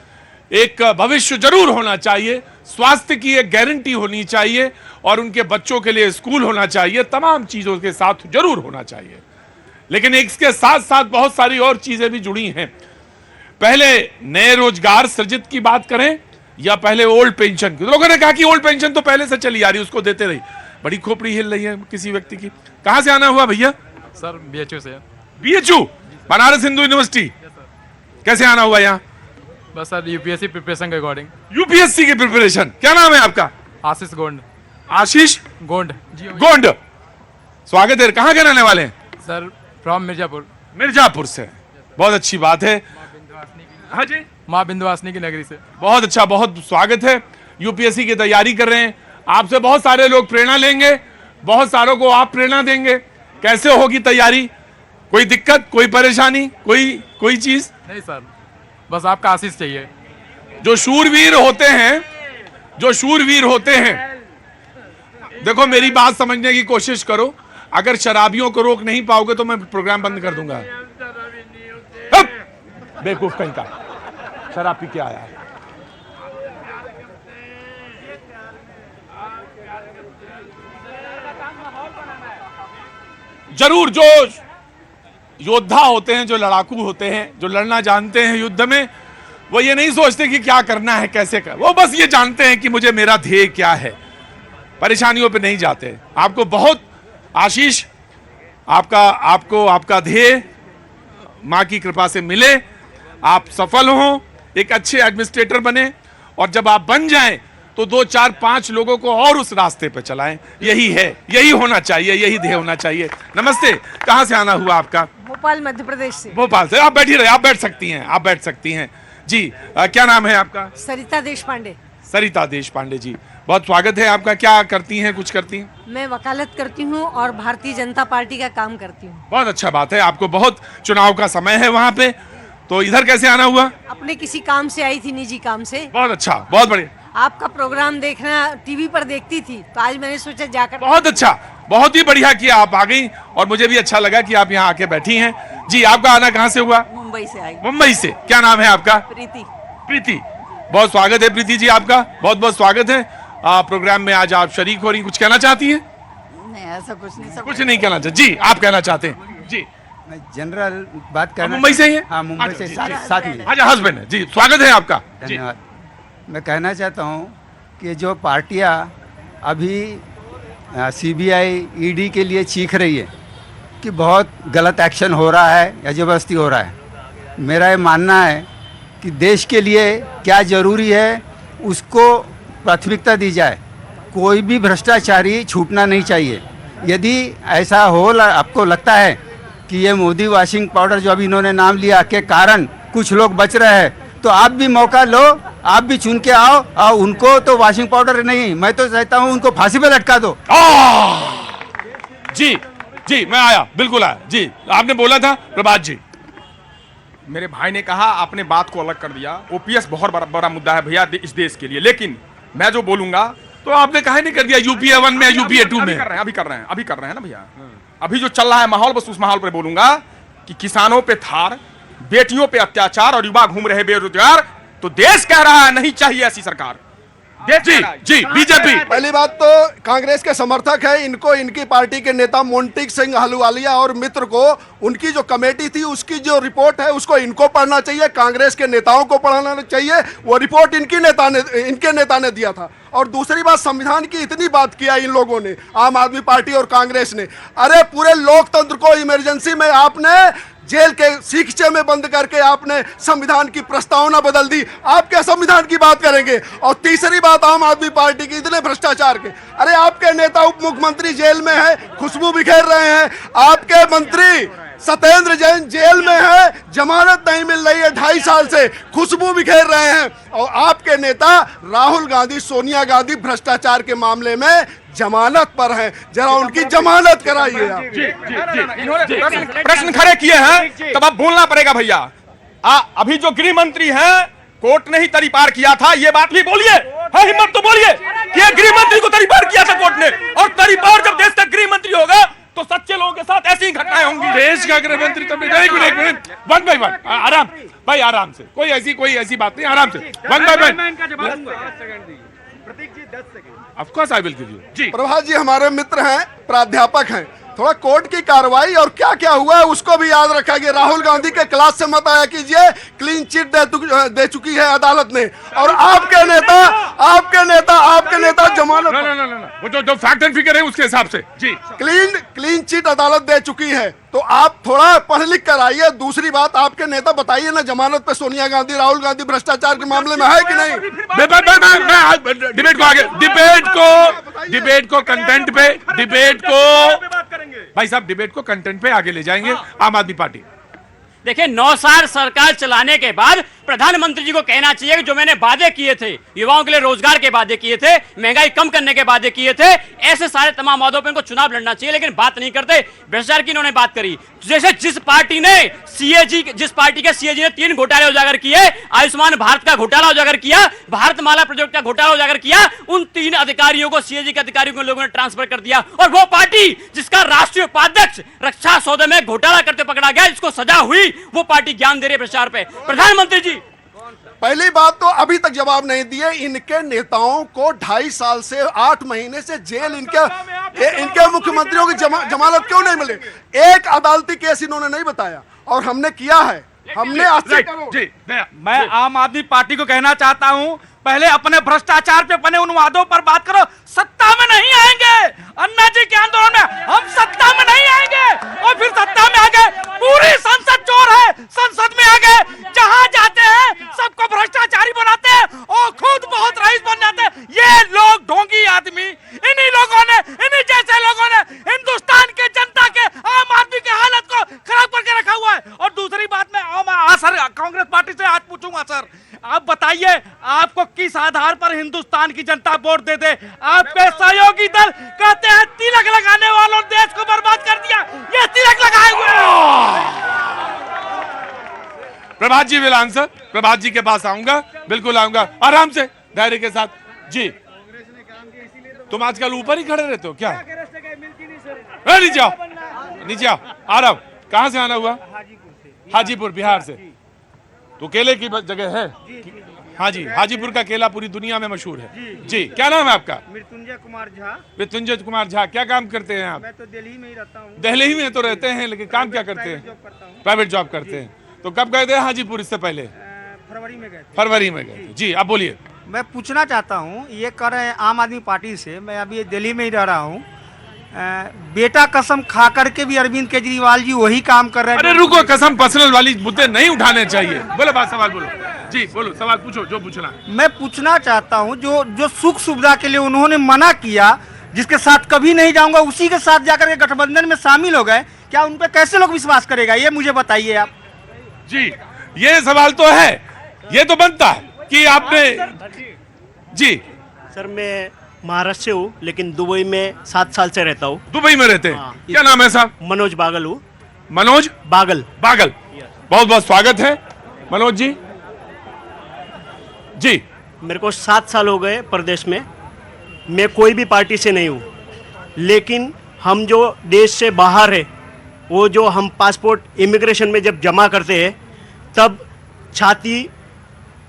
एक भविष्य जरूर होना चाहिए, स्वास्थ्य की एक गारंटी होनी चाहिए, और उनके बच्चों के लिए स्कूल होना चाहिए। तमाम चीजों के साथ जरूर होना चाहिए, लेकिन इसके साथ साथ बहुत सारी और चीजें भी जुड़ी हैं। पहले नए रोजगार सृजित की बात करें या पहले ओल्ड पेंशन की? लोगों ने कहा कि ओल्ड पेंशन तो पहले से चली आ रही, उसको देते रही। बड़ी खोपड़ी हिल रही है किसी व्यक्ति की। कहां से आना हुआ भैया? सर BHU से। BHU Banaras Hindu university. कैसे आना हुआ यहाँ? बस सर UPSC प्रिपरेशन के अकॉर्डिंग। UPSC की प्रिपरेशन। क्या नाम है आपका? आशीष गोंड। आशीष गोंड। गोंड, स्वागत है। कहाँ के रहने वाले हैं? Sir from Mirzapur. मिर्जापुर से, बहुत अच्छी बात है। हाँ जी, माँ विंध्यवासिनी की नगरी से। बहुत अच्छा, बहुत स्वागत है। UPSC की तैयारी कर रहे हैं, आपसे बहुत सारे लोग प्रेरणा लेंगे, बहुत सारों को आप प्रेरणा देंगे। कैसे होगी तैयारी? कोई दिक्कत, कोई परेशानी, कोई चीज नहीं सर, बस आपका आशीष चाहिए। जो शूरवीर होते हैं, देखो मेरी बात समझने की कोशिश करो। अगर शराबियों को रोक नहीं पाओगे तो मैं प्रोग्राम बंद कर दूंगा। बेवकूफ कहीं का, शराब पी के आया है। जरूर जो योद्धा होते हैं, जो लड़ाकू होते हैं, जो लड़ना जानते हैं युद्ध में, वो ये नहीं सोचते कि क्या करना है, कैसे कर, वो बस ये जानते हैं कि मुझे मेरा ध्येय क्या है। परेशानियों पे नहीं जाते। आपको बहुत आशीष, आपका ध्येय माँ की कृपा से मिले, आप सफल हों, एक अच्छे एडमिनिस्ट्रेटर बने, और जब आप बन जाएं तो 2, 4, 5 लोगों को और उस रास्ते पे चलाएं। यही है, यही होना चाहिए, यही ध्येय होना चाहिए। नमस्ते, कहाँ से आना हुआ आपका? भोपाल मध्य प्रदेश से। भोपाल से। आप बैठी रहे, आप बैठ सकती हैं जी। क्या नाम है आपका? सरिता देशपांडे। सरिता देशपांडे जी, बहुत स्वागत है आपका। क्या करती हैं, कुछ करती हैं? मैं वकालत करती हूँ और भारतीय जनता पार्टी का काम करती हूँ। बहुत अच्छा बात है। आपको बहुत चुनाव का समय है वहाँ पे, तो इधर कैसे आना हुआ? अपने किसी काम से आई थी, निजी काम से। बहुत अच्छा, बहुत बढ़िया। आपका प्रोग्राम देखना टीवी पर देखती थी, तो आज मैंने सोचा जाकर। बहुत अच्छा, बहुत ही बढ़िया किया, आप आ गई, और मुझे भी अच्छा लगा कि आप यहाँ आके बैठी हैं। जी, आपका आना कहाँ से हुआ? मुंबई से आई। मुंबई से। क्या नाम है आपका? प्रीति। बहुत स्वागत है प्रीति जी, आपका बहुत बहुत स्वागत है। प्रोग्राम में आज आप शरीक हो रही, कुछ कहना चाहती हैं? नहीं, ऐसा कुछ नहीं। कुछ नहीं कहना चाहते जी, आप कहना चाहते हैं? जी, मैं जनरल बात करना। मुंबई से ही है? हाँ, मुंबई से साथ में। अच्छा, हस्बैंड है जी, स्वागत है आपका। धन्यवाद। मैं कहना चाहता हूँ कि जो पार्टियाँ अभी CBI ED के लिए चीख रही है कि बहुत गलत एक्शन हो रहा है या ज़बरदस्ती हो रहा है, मेरा ये मानना है कि देश के लिए क्या ज़रूरी है उसको प्राथमिकता दी जाए। कोई भी भ्रष्टाचारी छूटना नहीं चाहिए। यदि ऐसा हो आपको लगता है कि ये मोदी वॉशिंग पाउडर जो अभी इन्होंने नाम लिया के कारण कुछ लोग बच रहे हैं, तो आप भी मौका लो, आप भी चुन के आओ, और उनको तो वॉशिंग पाउडर नहीं, मैं तो चाहता हूँ उनको फांसी पे लटका दो। जी जी, मैं आया, बिल्कुल आया जी। आपने बोला था प्रभात जी। मेरे भाई ने कहा, आपने बात को अलग कर दिया। OPS बहुत बड़ा मुद्दा है भैया इस देश के लिए, लेकिन मैं जो बोलूंगा तो आपने काहे नहीं कर दिया UPA 1 में, UPA 2 में? अभी कर रहे हैं ना भैया। अभी जो चल रहा है माहौल, बस उस माहौल पर बोलूंगा कि किसानों पे थार, बेटियों पे अत्याचार और युवा घूम रहे बेरोजगार, तो देश कह रहा है नहीं चाहिए ऐसी सरकार। जी, बीजेपी। पहली बात तो कांग्रेस के समर्थक है, इनको इनकी पार्टी के नेता मोंटिक सिंह अहलूवालिया और मित्र को, उनकी जो कमेटी थी उसकी जो रिपोर्ट है उसको इनको पढ़ना चाहिए, कांग्रेस के नेताओं को पढ़ना चाहिए। वो रिपोर्ट इनके नेता ने दिया था। और दूसरी बात, संविधान की इतनी बात किया इन लोगों ने, आम आदमी पार्टी और कांग्रेस ने। अरे पूरे लोकतंत्र को इमरजेंसी में आपने जेल के सीखचे में बंद करके आपने संविधान की प्रस्तावना बदल दी। आप क्या संविधान की बात करेंगे? और तीसरी बात, आम आदमी पार्टी की इतने भ्रष्टाचार के, अरे आपके नेता उप मुख्यमंत्री जेल में है, खुशबू बिखेर रहे हैं। आपके मंत्री सत्येंद्र जैन जेल में है, जमानत नहीं मिल रही है 2.5 साल से, खुशबू बिखेर रहे हैं। और आपके नेता राहुल गांधी, सोनिया गांधी भ्रष्टाचार के मामले में जमानत पर हैं। जरा उनकी जमानत कराइए आप। प्रश्न खड़े किए हैं, तब अब बोलना पड़ेगा भैया। अभी जो गृह मंत्री हैं, कोर्ट ने ही तरी पार किया था, ये बात भी बोलिए, है हिम्मत तो बोलिए कि गृह मंत्री को तरी पार किया था कोर्ट ने। और तरी पार जब देश का गृह मंत्री होगा तो सच्चे लोगों के साथ ऐसी ही घटनाएं होंगी। देश का गृह मंत्री तब एक मिनट, वन बाय वन, आराम भाई, आराम से, कोई ऐसी बात नहीं, आराम से, one by one. Of course I will give you. जी, प्रभात जी हमारे मित्र हैं, प्राध्यापक हैं, थोड़ा कोर्ट की कार्रवाई और क्या क्या हुआ है उसको भी याद रखा गया। राहुल गांधी के क्लास से मत आया कीजिए, क्लीन चिट दे चुकी है अदालत ने, और आपके नेता जमानत वो जो फैक्ट एंड फिगर है उसके हिसाब से जी क्लीन चिट अदालत दे चुकी है, तो आप थोड़ा पढ़ लिख कर आइए। दूसरी बात, आपके नेता बताइए ना, जमानत पे सोनिया गांधी, राहुल गांधी भ्रष्टाचार के मामले में है कि नहीं? डिबेट को कंटेंट पे, भाई साहब डिबेट को कंटेंट पे आगे ले जाएंगे आम आदमी पार्टी। देखिए 9 साल सरकार चलाने के बाद प्रधानमंत्री जी को कहना चाहिए कि जो मैंने वादे किए थे, युवाओं के लिए रोजगार के वादे किए थे, महंगाई कम करने के वादे किए थे, ऐसे सारे तमाम वादों पर इनको चुनाव लड़ना चाहिए, लेकिन बात नहीं करते। भ्रष्टाचार की इन्होंने बात करी, जैसे जिस पार्टी के सीएजी ने 3 घोटाले उजागर किए, आयुष्मान भारत का घोटाला उजागर किया, भारतमाला प्रोजेक्ट का घोटाला उजागर किया, उन 3 अधिकारियों को, सीएजी के अधिकारियों को लोगों ने ट्रांसफर कर दिया। और वो पार्टी जिसका राष्ट्रीय उपाध्यक्ष रक्षा सौदे में घोटाला करते पकड़ा गया, जिसको सजा हुई, वो पार्टी ज्ञान दे रही है भ्रष्टाचार पे। प्रधानमंत्री जी, पहली बात तो अभी तक जवाब नहीं दिए। इनके नेताओं को 2.5 साल से 8 महीने से जेल, इनके मुख्यमंत्रियों की जमानत क्यों नहीं मिली? एक अदालती केस इन्होंने नहीं बताया, और हमने किया है। हमने 80 करोड़। मैं आम आदमी पार्टी को कहना चाहता हूं, पहले अपने भ्रष्टाचार पे बने उन वादों पर बात करो। सत्ता में नहीं आएंगे, अन्ना जी के आंदोलन में हम सत्ता में नहीं आएंगे, और फिर सत्ता में आ गए, पूरी संसद चोर है, संसद में आ गए, जहां जाते हैं सबको भ्रष्टाचारी बनाते हैं और खुद बहुत रईस बन जाते हैं। ये लोग ढोंगी आदमी, इन्हीं लोगों ने, इन्हीं जैसे लोगों ने हिंदुस्तान के जनता के, आम आदमी की हालत को खराब करके रखा हुआ है। और दूसरी बात मैं सर कांग्रेस पार्टी से आज पूछूंगा, सर आप बताइए, आपको किस आधार पर हिंदुस्तान की जनता वोट दे दे? आपके सहयोगी दल कहते हैं तिलक लगाने वालों ने देश को बर्बाद कर दिया, ये तिलक लगाए हुए प्रभात जी विल आंसर। प्रभात जी के पास आऊंगा, बिल्कुल आऊंगा, आराम से, धैर्य के साथ जी। तुम आजकल ऊपर ही खड़े रहते हो क्या? नीचे आओ, नीचे आओ, आ रहा हूं। कहां से आना हुआ? हाजीपुर, बिहार से। तो केले की जगह है? हाँ जी, हाजीपुर का केला पूरी दुनिया में मशहूर है जी। क्या नाम है आपका? मृत्युंजय कुमार झा। मृत्युंजय कुमार झा, क्या काम करते हैं आप? मैं तो दिल्ली में ही रहता हूँ। दिल्ली में तो रहते हैं, लेकिन काम क्या करते हैं? प्राइवेट जॉब करते हैं। तो कब गए थे हाजीपुर? इससे पहले फरवरी में गए थे। फरवरी में गए जी। आप बोलिए। मैं पूछना चाहता हूँ, ये कर रहे हैं आम आदमी पार्टी से, मैं अभी दिल्ली में ही रह रहा हूँ, बेटा कसम खा करके भी अरविंद केजरीवाल जी वही काम कर रहे हैं। अरे रुको, कसम पर्सनल वाली मुद्दे नहीं उठाने चाहिए। बोलो बात, सवाल बोलो जी, बोलो सवाल पूछो जो पूछना। मैं पूछना चाहता हूँ, जो सुख सुविधा के लिए उन्होंने मना किया, जिसके साथ कभी नहीं जाऊंगा, उसी के साथ जाकर के गठबंधन में शामिल हो गए, क्या उन पे कैसे लोग विश्वास करेगा? ये मुझे बताइए आप जी। ये सवाल तो है, ये तो बनता है कि आपने जी। सर मैं महाराष्ट्र से हूँ, लेकिन दुबई में 7 साल से रहता हूँ। दुबई में रहते हैं? क्या नाम है साहब? मनोज बागल हूँ। मनोज बागल। बागल, बहुत बहुत स्वागत है मनोज जी। जी मेरे को 7 साल हो गए प्रदेश में। मैं कोई भी पार्टी से नहीं हूँ, लेकिन हम जो देश से बाहर है, वो जो हम पासपोर्ट इमिग्रेशन में जब जमा करते हैं, तब छाती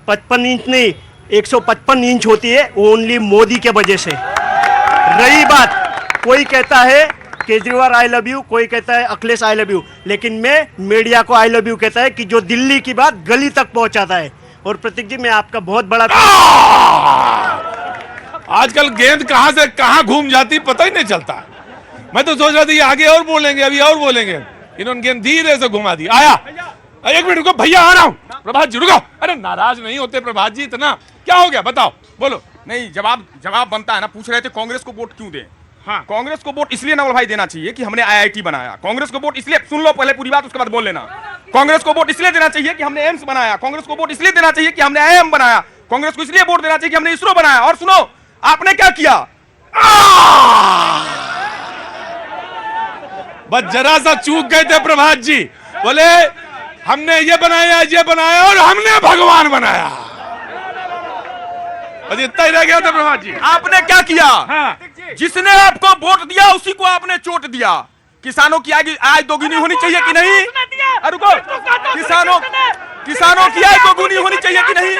55 इंच नहीं 155 इंच होती है, ओनली मोदी के वजह से। रही बात, कोई कहता है केजरीवाल आई लव यू, कोई कहता है अखिलेश आई लव यू, लेकिन मैं मीडिया को आई लव यू कहता है कि जो दिल्ली की बात गली तक पहुंचाता है। और प्रतीक जी, मैं आपका बहुत बड़ा आजकल गेंद कहां से कहां घूम जाती पता ही नहीं चलता। मैं तो सोच रहा था ये आगे और बोलेंगे, अभी और बोलेंगे, इन्होंने गेंद धीरे से घुमा दी। आया, एक मिनट रुको भैया, आ रहा हूं। प्रभात जी रुको, अरे नाराज नहीं होते प्रभात जी इतना, क्या हो गया बताओ, बोलो। नहीं, जवाब बनता है ना। पूछ रहे थे कांग्रेस को वोट क्यों दें? हाँ, कांग्रेस को वोट इसलिए नवल भाई देना चाहिए कि हमने आईआईटी बनाया। कांग्रेस को वोट इसलिए, सुन लो पहले पूरी बात, उसके बाद बोल लेना। कांग्रेस को वोट इसलिए देना चाहिए कि हमने एम्स बनाया। कांग्रेस को वोट इसलिए देना चाहिए कि हमने आईआईएम बनाया। कांग्रेस को इसलिए वोट देना चाहिए कि हमने इसरो बनाया। और सुनो, आपने क्या किया? बस जरा सा चूक गए थे प्रभात जी, बोले हमने ये बनाया और हमने भगवान बनाया। बस इतना ही रह गया था प्रभात जी। आपने क्या किया? हाँ। जिसने आपको वोट दिया उसी को आपने चोट दिया। किसानों की आय दोगुनी होनी चाहिए कि नहीं? रुको, किसानों की आय दोगुनी होनी चाहिए कि नहीं?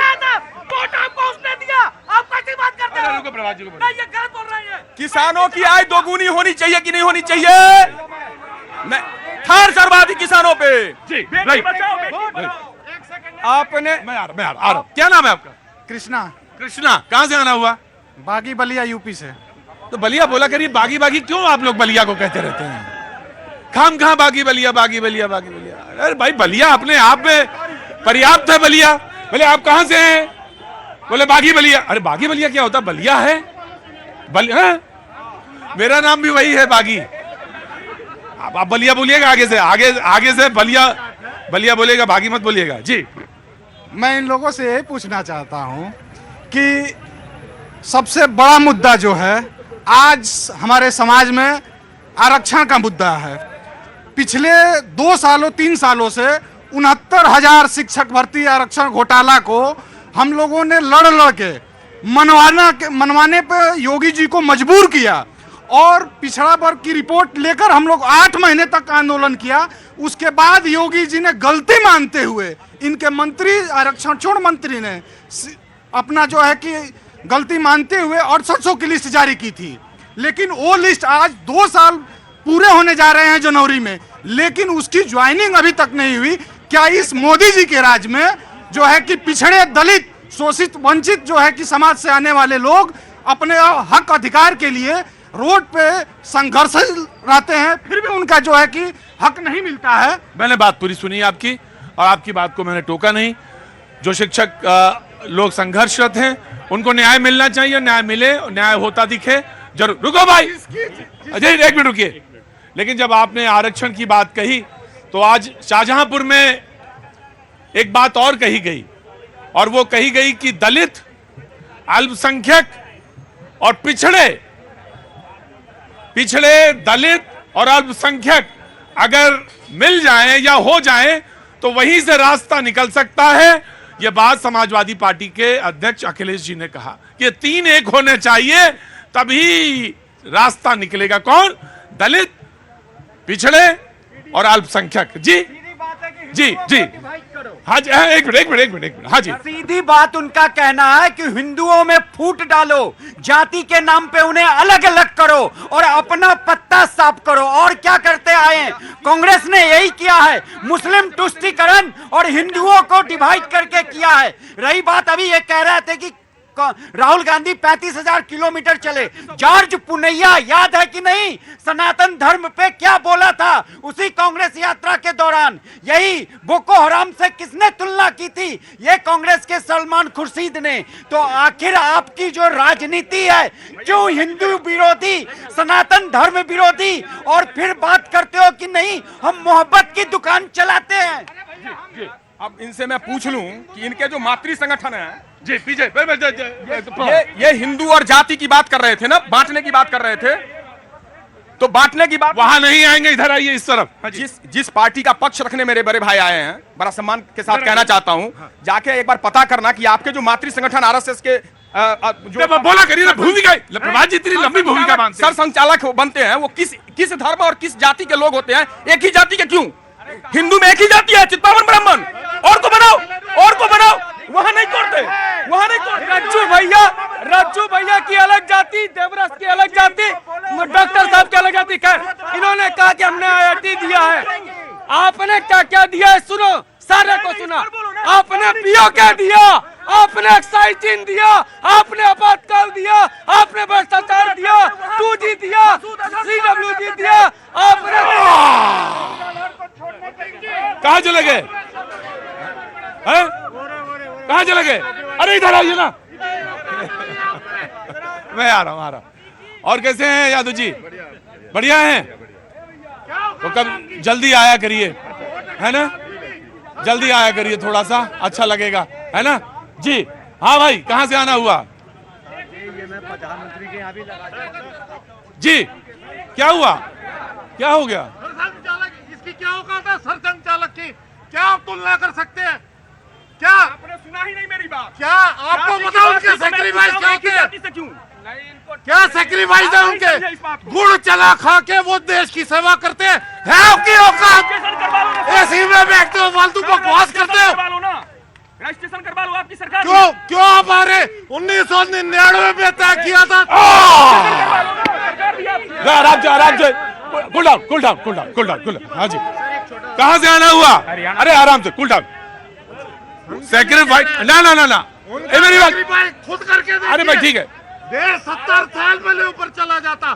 वोट आपको उसने दिया, आप कैसी बात करते हो? रुको प्रभात जी को नहीं, ये गलत बोल रहे हैं। किसानों की आय दोगुनी होनी चाहिए कि नहीं होनी चाहिए? थार सर्वाधिक किसानों पे। जी राइट। आपने मैं आ रहा हूं। क्या नाम है आपका? कृष्णा। कृष्णा, कहां से आना हुआ? बागी बलिया यूपी से। तो बलिया बोला करिए, बागी बागी क्यों आप लोग बलिया को कहते रहते हैं? खाम खा बागी बलिया बागी बलिया बागी बलिया। अरे भाई बलिया अपने आप में पर्याप्त है। बलिया बोले आप कहां से हैं? बोले बागी बलिया। अरे बागी बलिया क्या होता? बलिया है बलिया। मेरा नाम भी वही है बागी। आप बलिया बोलिएगा आगे से, आगे से बलिया बलिया बोलेगा, बागी मत बोलिएगा। जी मैं इन लोगों से यही पूछना चाहता हूं कि सबसे बड़ा मुद्दा जो है आज हमारे समाज में आरक्षण का मुद्दा है। पिछले 2 सालों 3 सालों से 69,000 शिक्षक भर्ती आरक्षण घोटाला को हम लोगों ने लड़ के मनवाने पे योगी जी को मजबूर किया और पिछड़ा वर्ग की रिपोर्ट लेकर हम लोग 8 महीने तक आंदोलन किया। उसके बाद योगी जी ने गलती मानते हुए इनके मंत्री आरक्षण छोड़ मंत्री ने अपना जो है कि गलती मानते हुए 6800 की लिस्ट जारी की थी। लेकिन वो लिस्ट आज 2 साल पूरे होने जा रहे हैं जनवरी में, लेकिन उसकी ज्वाइनिंग अभी तक नहीं हुई। क्या इस मोदी जी के राज में जो है कि पिछड़े दलित शोषित वंचित जो है कि समाज से आने वाले लोग अपने हक अधिकार के लिए रोड पे संघर्ष रहते हैं, फिर भी उनका जो है कि हक नहीं मिलता है? मैंने बात पूरी सुनी आपकी और आपकी बात को मैंने टोका नहीं। जो शिक्षक लोग संघर्षरत हैं उनको न्याय मिलना चाहिए, न्याय मिले, न्याय होता दिखे जरूर। रुको भाई, अजय 1 मिनट रुकिए। लेकिन जब आपने आरक्षण की बात कही तो आज शाहजहांपुर में एक बात और कही गई, और वो कही गई कि दलित, अल्पसंख्यक और पिछड़े दलित और अल्पसंख्यक अगर मिल जाएं या हो जाएं तो वहीं से रास्ता निकल सकता है। यह बात समाजवादी पार्टी के अध्यक्ष अखिलेश जी ने कहा कि 3 एक होने चाहिए तभी रास्ता निकलेगा। कौन? दलित, पिछड़े और अल्पसंख्यक। जी जी जी हाँ जी, एक मिनट हाँ जी। सीधी बात उनका कहना है कि हिंदुओं में फूट डालो, जाति के नाम पे उन्हें अलग अलग करो और अपना पत्ता साफ करो। और क्या करते आए हैं? कांग्रेस ने यही किया है, मुस्लिम तुष्टीकरण और हिंदुओं को डिवाइड करके किया है। रही बात अभी ये कह रहे थे कि राहुल गांधी 35,000 किलोमीटर चले। जॉर्ज पुनैया याद है कि नहीं, सनातन धर्म पे क्या बोला था उसी कांग्रेस यात्रा के दौरान? यही बोको हराम से किसने तुलना की थी? ये कांग्रेस के सलमान खुर्शीद ने। तो आखिर आपकी जो राजनीति है, क्यों हिंदू विरोधी, सनातन धर्म विरोधी, और फिर बात करते हो कि नहीं हम मोहब्बत की दुकान चलाते हैं? अब इनसे मैं पूछ लूं कि इनके जो मातृ संगठन है जी पीछे ये हिंदू और जाति की बात कर रहे थे ना, बांटने की बात कर रहे थे, तो बांटने की बात वहां नहीं आएंगे, इधर आइए इस तरफ। जिस पार्टी का पक्ष रखने मेरे बड़े भाई आए हैं, बड़ा सम्मान के साथ कहना चाहता हूं, जाके एक बार पता करना कि आपके जो मातृ संगठन आरएसएस के जो बोला करिए ना, भूमिका प्रभात जी इतनी लंबी भूमिका मानते हैं, सर संचालक बनते हैं, वो किस धर्म और किस जाति के लोग होते हैं? एक ही जाति के क्यों? हिंदू में एक ही जाति है, चित्पावन ब्राह्मण। और को बनाओ, वहां नहीं करते। रज्जू भैया की अलग जाति, देवरस की अलग जाति, डॉक्टर साहब की अलग जाति। खैर, इन्होंने कहा कि हमने IIT दिया है। आपने क्या क्या दिया है? सुनो, सारे को सुना। आपने पीओ क्या दिया? आपने एक्साइज दिया, आपने आपातकाल दिया, आपने भ्रष्टाचार दिया, 2G दिया, CWG दिया, आपने कहां चले गए? कहां चले गए? अरे इधर आइए ना। मैं आ रहा हूं। और कैसे हैं यादव जी? बढ़िया हैं? तो कब जल्दी आया करिए, है ना? जल्दी आया करिए, थोड़ा सा अच्छा लगेगा, है ना? जी हाँ भाई, कहां से आना हुआ? प्रधानमंत्री के यहाँ भी लगा। जी क्या हुआ? क्या हो गया? इसकी क्या औकात है? सर संचालक की क्या आप तुलना कर सकते हैं? क्या आपने सुना ही नहीं मेरी बात? क्या आपको बताओ उनके सैक्रिफाइस क्या होते हैं? क्या सैक्रिफाइस है उनके? गुड़ चला खा के वो देश की सेवा करते हैं। है आपकी औकात? ऐसी में बैठते हो, फालतू बकवास करते हो। रजिस्ट्रेशन करवा लो आपकी सरकार। क्यों हमारे 1999 में तय किया था? आराम से cool down cool down cool down cool down cool down. हाँ जी, कहाँ से आना हुआ? अरे आराम से, कूल डाउन। सेक्रीफाइस ना ना ना ना, ए मेरी बात खुद करके अरे भाई ठीक है, देश 70 साल पहले ऊपर चला जाता।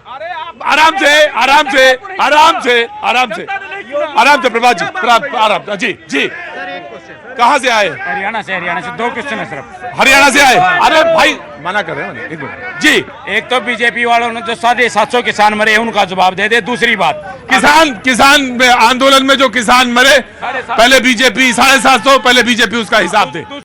आराम से आराम से आराम से आराम से आराम से प्रभात जी, आराम जी जी। कहाँ से आए? हरियाणा से 2 क्वेश्चन है सिर्फ। हरियाणा से आए? अरे भाई मना कर रहे हैं, एक मिनट जी। एक तो बीजेपी वालों ने जो 750 किसान मरे उनका जवाब दे दे। दूसरी बात, किसान आंदोलन में जो किसान मरे, पहले बीजेपी 750, पहले बीजेपी उसका हिसाब दे।